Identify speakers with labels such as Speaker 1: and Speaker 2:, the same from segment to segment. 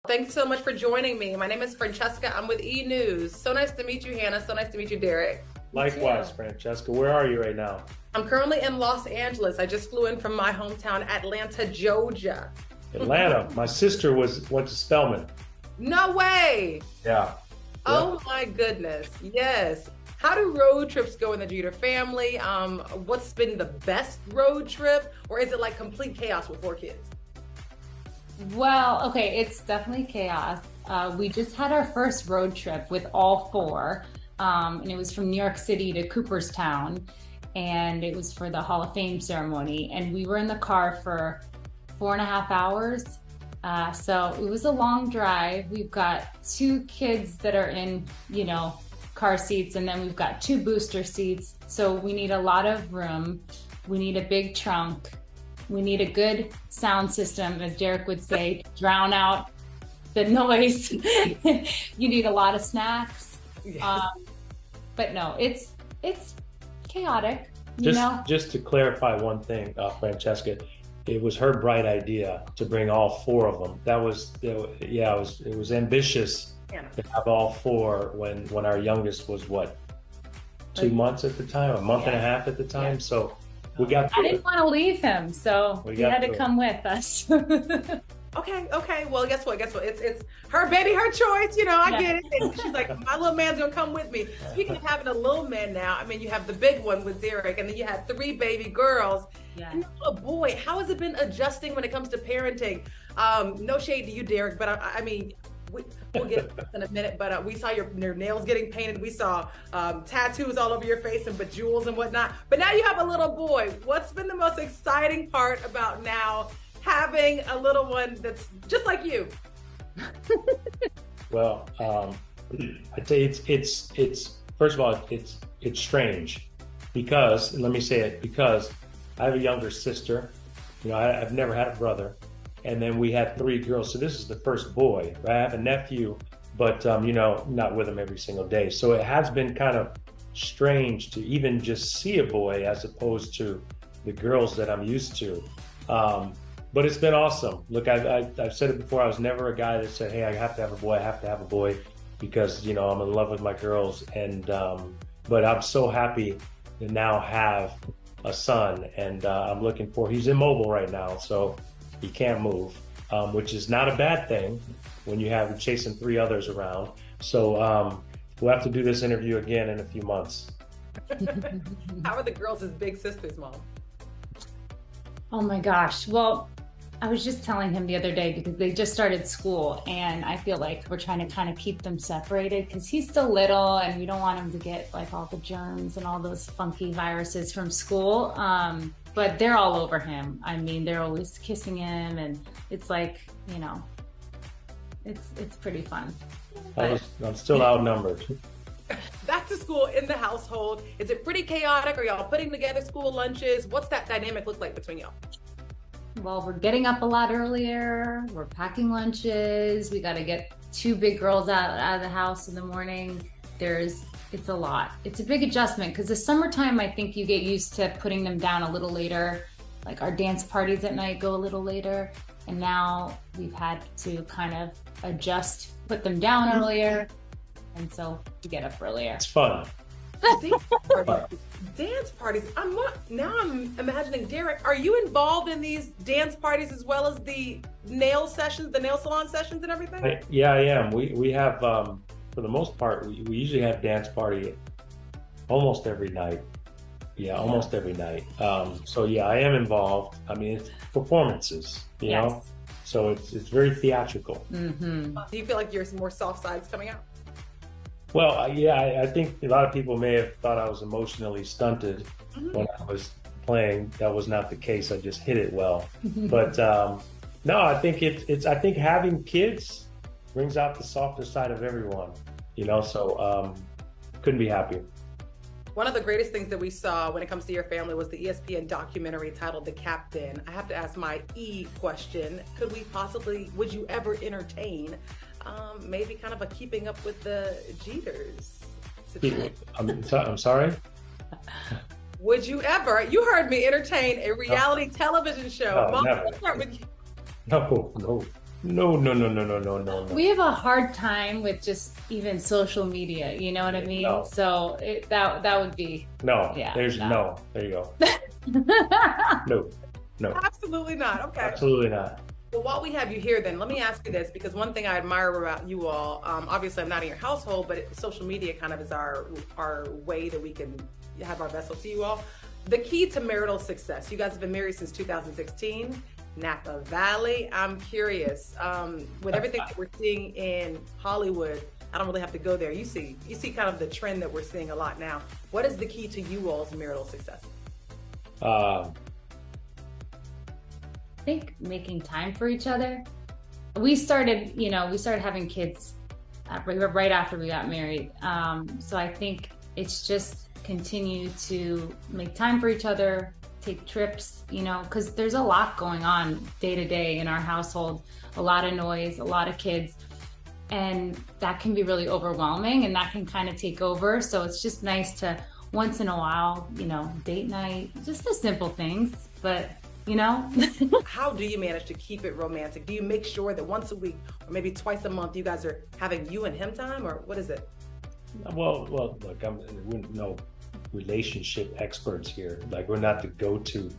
Speaker 1: Thanks so much for joining me. My name is Francesca. I'm with E! News. So nice to meet you, Hannah. So nice to meet you, Derek.
Speaker 2: Likewise, Francesca. Where are you right now?
Speaker 1: I'm currently in Los Angeles. I just flew in from my hometown, Atlanta, Georgia.
Speaker 2: Atlanta. My sister went to Spelman.
Speaker 1: No way.
Speaker 2: Yeah.
Speaker 1: Oh
Speaker 2: Yep.
Speaker 1: my goodness. Yes. How do road trips go in the Jeter family? What's been the best road trip? Or is it like complete chaos with four kids?
Speaker 3: Well, okay, it's definitely chaos. We just had our first road trip with all four, and it was from New York City to Cooperstown, and it was for the Hall of Fame ceremony. And we were in the car for 4.5 hours. So it was a long drive. We've got two kids that are in, car seats, and then we've got two booster seats. So we need a lot of room. We need a big trunk. We need a good sound system, as Derek would say, to drown out the noise. You need a lot of snacks.
Speaker 1: Yes.
Speaker 3: But no, it's chaotic,
Speaker 2: Just to clarify one thing, Francesca, it was her bright idea to bring all four of them. It was ambitious
Speaker 1: Yeah.
Speaker 2: to have all four when our youngest was what, 2 months at the time, a month and a half at the time.
Speaker 3: Yeah.
Speaker 2: So we got
Speaker 3: I
Speaker 2: through
Speaker 3: didn't
Speaker 2: it.
Speaker 3: want to leave him, so
Speaker 2: We
Speaker 3: he
Speaker 2: got
Speaker 3: had to
Speaker 2: through it.
Speaker 3: come with us.
Speaker 1: Okay. Well, guess what? It's her baby, her choice. I
Speaker 3: Yeah.
Speaker 1: get it. And she's like, my little man's gonna come with me. Speaking of having a little man now, I mean, you have the big one with Derek, and then you had three baby girls.
Speaker 3: Yeah.
Speaker 1: And a boy. How has it been adjusting when it comes to parenting? No shade to you, Derek, but I mean, we'll get into this in a minute. But we saw your nails getting painted. We saw tattoos all over your face and bejewels and whatnot. But now you have a little boy. What's been the most exciting part about now having a little one that's just like you?
Speaker 2: Well, I'd say it's first of all, it's strange because, let me say it, because I have a younger sister. I've never had a brother, and then we had three girls. So this is the first boy. I have a nephew, but not with him every single day. So it has been kind of strange to even just see a boy as opposed to the girls that I'm used to. But it's been awesome. Look, I've said it before. I was never a guy that said, "Hey, I have to have a boy. I have to have a boy," because I'm in love with my girls. And but I'm so happy to now have a son, and I'm looking for. He's immobile right now, so he can't move, which is not a bad thing when you have chasing three others around. So we'll have to do this interview again in a few months.
Speaker 1: How are the girls as big sisters, Mom?
Speaker 3: Oh my gosh. Well, I was just telling him the other day because they just started school, and I feel like we're trying to kind of keep them separated because he's still little and we don't want him to get like all the germs and all those funky viruses from school. But they're all over him. I mean, they're always kissing him, and it's like, it's pretty fun.
Speaker 2: I'm still outnumbered.
Speaker 1: Back to school in the household. Is it pretty chaotic? Are y'all putting together school lunches? What's that dynamic look like between y'all?
Speaker 3: Well, we're getting up a lot earlier. We're packing lunches. We got to get two big girls out of the house in the morning. It's a lot. It's a big adjustment because the summertime, I think you get used to putting them down a little later. Like our dance parties at night go a little later. And now we've had to kind of adjust, put them down earlier. And so we get up earlier.
Speaker 2: It's fun.
Speaker 1: Dance parties. I'm imagining, Derek, are you involved in these dance parties as well as the nail sessions, the nail salon sessions and everything?
Speaker 2: Yeah, I am. We have, for the most part, we usually have dance party almost every night. Yeah, almost every night. So yeah, I am involved. I mean, it's performances, you know? So it's very theatrical.
Speaker 3: Mm-hmm.
Speaker 1: Do you feel like your more soft sides coming out?
Speaker 2: Well, yeah, I think a lot of people may have thought I was emotionally stunted when I was playing. That was not the case. I just hit it well. But no, I think I think having kids brings out the softer side of everyone, so couldn't be happier.
Speaker 1: One of the greatest things that we saw when it comes to your family was the ESPN documentary titled The Captain. I have to ask my E question. Would you ever entertain maybe kind of a keeping up with the Jeters situation?
Speaker 2: I'm sorry?
Speaker 1: Would you ever, you heard me, entertain a reality television show?
Speaker 2: No,
Speaker 1: Mom,
Speaker 2: never.
Speaker 1: let's start with you.
Speaker 2: No, No, no, no, no, no, no, no, no.
Speaker 3: We have a hard time with just even social media, you know what I mean?
Speaker 2: No,
Speaker 3: So that would be,
Speaker 2: no.
Speaker 3: yeah,
Speaker 2: There's
Speaker 3: no.
Speaker 2: no. There you go. No, no,
Speaker 1: Absolutely not. Okay.
Speaker 2: absolutely not.
Speaker 1: Well, while we have you here, then let me ask you this, because one thing I admire about you all, obviously I'm not in your household, but social media kind of is our way that we can have our vessel to you all. The key to marital success. You guys have been married since 2016, Napa Valley. I'm curious, with everything that we're seeing in Hollywood. I don't really have to go there. You see kind of the trend that we're seeing a lot now. What is the key to you all's marital success?
Speaker 2: Uh,
Speaker 3: I think making time for each other. We started having kids right after we got married. So I think it's just continue to make time for each other, take trips, because there's a lot going on day to day in our household, a lot of noise, a lot of kids, and that can be really overwhelming and that can kind of take over. So it's just nice to once in a while, date night, just the simple things, but
Speaker 1: How do you manage to keep it romantic? Do you make sure that once a week or maybe twice a month you guys are having you and him time, or what is it?
Speaker 2: well, look, we're no relationship experts here. Like, we're not the go-to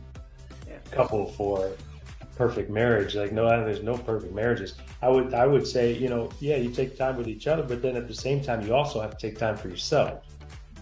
Speaker 2: couple for perfect marriage. Like, no, there's no perfect marriages. I would say, yeah, you take time with each other, but then at the same time, you also have to take time for yourself.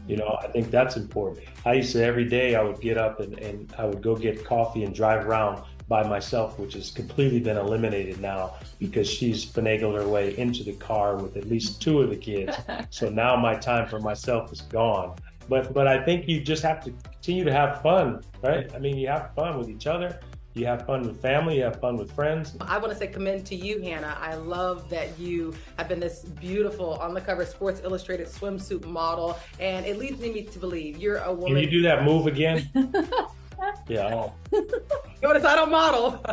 Speaker 2: I think that's important. I used to, every day I would get up and I would go get coffee and drive around by myself, which has completely been eliminated now because she's finagled her way into the car with at least two of the kids. So now my time for myself is gone. But I think you just have to continue to have fun, right? I mean, you have fun with each other. You have fun with family, you have fun with friends.
Speaker 1: I want to say commend to you, Hannah. I love that you have been this beautiful on the cover Sports Illustrated swimsuit model, and it leads me to believe you're a woman.
Speaker 2: Can you do that move again? Yeah.
Speaker 1: Notice I don't model.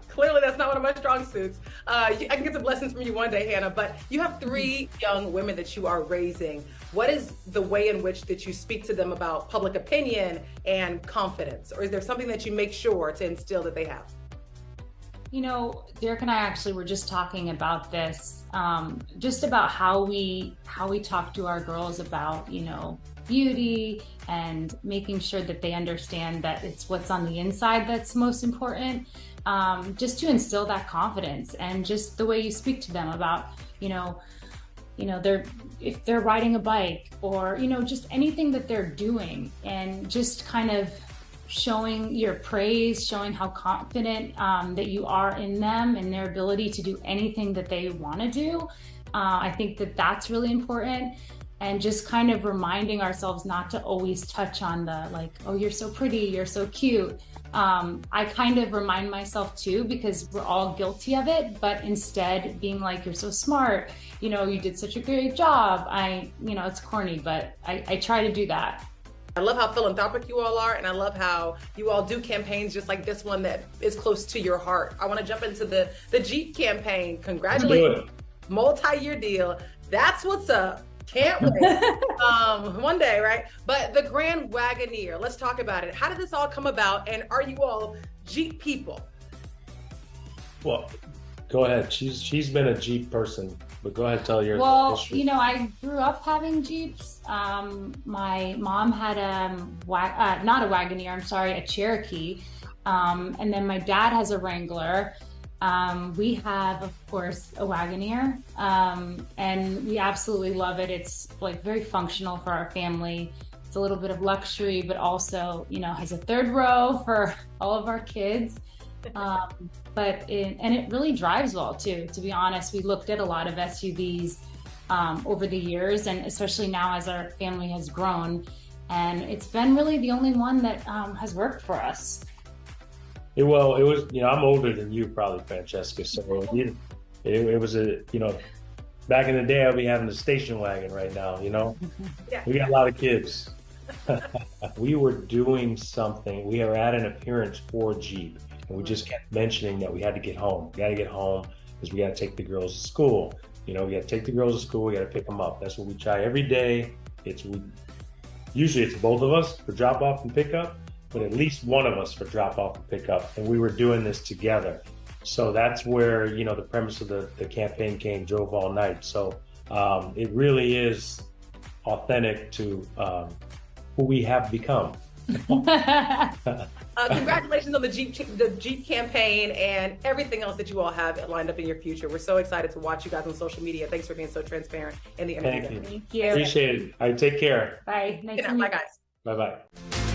Speaker 1: Clearly, that's not one of my strong suits. I can get some lessons from you one day, Hannah, but you have 3 young women that you are raising. What is the way in which that you speak to them about public opinion and confidence? Or is there something that you make sure to instill that they have?
Speaker 3: Derek and I actually were just talking about this, just about how we talk to our girls about, beauty and making sure that they understand that it's what's on the inside that's most important, just to instill that confidence and just the way you speak to them about, if they're riding a bike or, just anything that they're doing, and just kind of showing your praise, showing how confident that you are in them and their ability to do anything that they want to do. I think that that's really important. And just kind of reminding ourselves not to always touch on the like, oh, you're so pretty, you're so cute. I kind of remind myself too, because we're all guilty of it, but instead being like, you're so smart, you did such a great job. It's corny, but I try to do that.
Speaker 1: I love how philanthropic you all are, and I love how you all do campaigns just like this one that is close to your heart. I want to jump into the Jeep campaign. Congratulations. Multi-year deal. That's what's up. Can't wait. One day, right? But the Grand Wagoneer, let's talk about it. How did this all come about, and are you all Jeep people?
Speaker 2: Well, go ahead. She's been a Jeep person, but go ahead, tell your history.
Speaker 3: I grew up having Jeeps. My mom had not a Wagoneer, I'm sorry, a Cherokee. And then my dad has a Wrangler. We have, of course, a Wagoneer, and we absolutely love it. It's like very functional for our family. It's a little bit of luxury, but also, has a 3rd row for all of our kids. But it really drives well too, to be honest. We looked at a lot of SUVs over the years, and especially now as our family has grown, and it's been really the only one that has worked for us.
Speaker 2: It was, I'm older than you probably, Francesca. So it was back in the day, I'll be having a station wagon right now,
Speaker 1: Yeah.
Speaker 2: We got a lot of kids. We were doing something. We were at an appearance for Jeep, and we just kept mentioning that we had to get home. We got to get home because we got to take the girls to school. We got to take the girls to school. We got to pick them up. That's what we try every day. Usually it's both of us for drop off and pick up, but at least one of us for drop off and pick up. And we were doing this together. So that's where, the premise of the campaign came, Drove All Night. So it really is authentic to who we have become.
Speaker 1: Congratulations on the Jeep campaign and everything else that you all have lined up in your future. We're so excited to watch you guys on social media. Thanks for being so transparent in the interview.
Speaker 2: Thank you.
Speaker 3: Thank you.
Speaker 2: Appreciate it. All right, take care.
Speaker 3: Bye. Nice to meet you.
Speaker 1: Bye, guys.
Speaker 2: Bye-bye.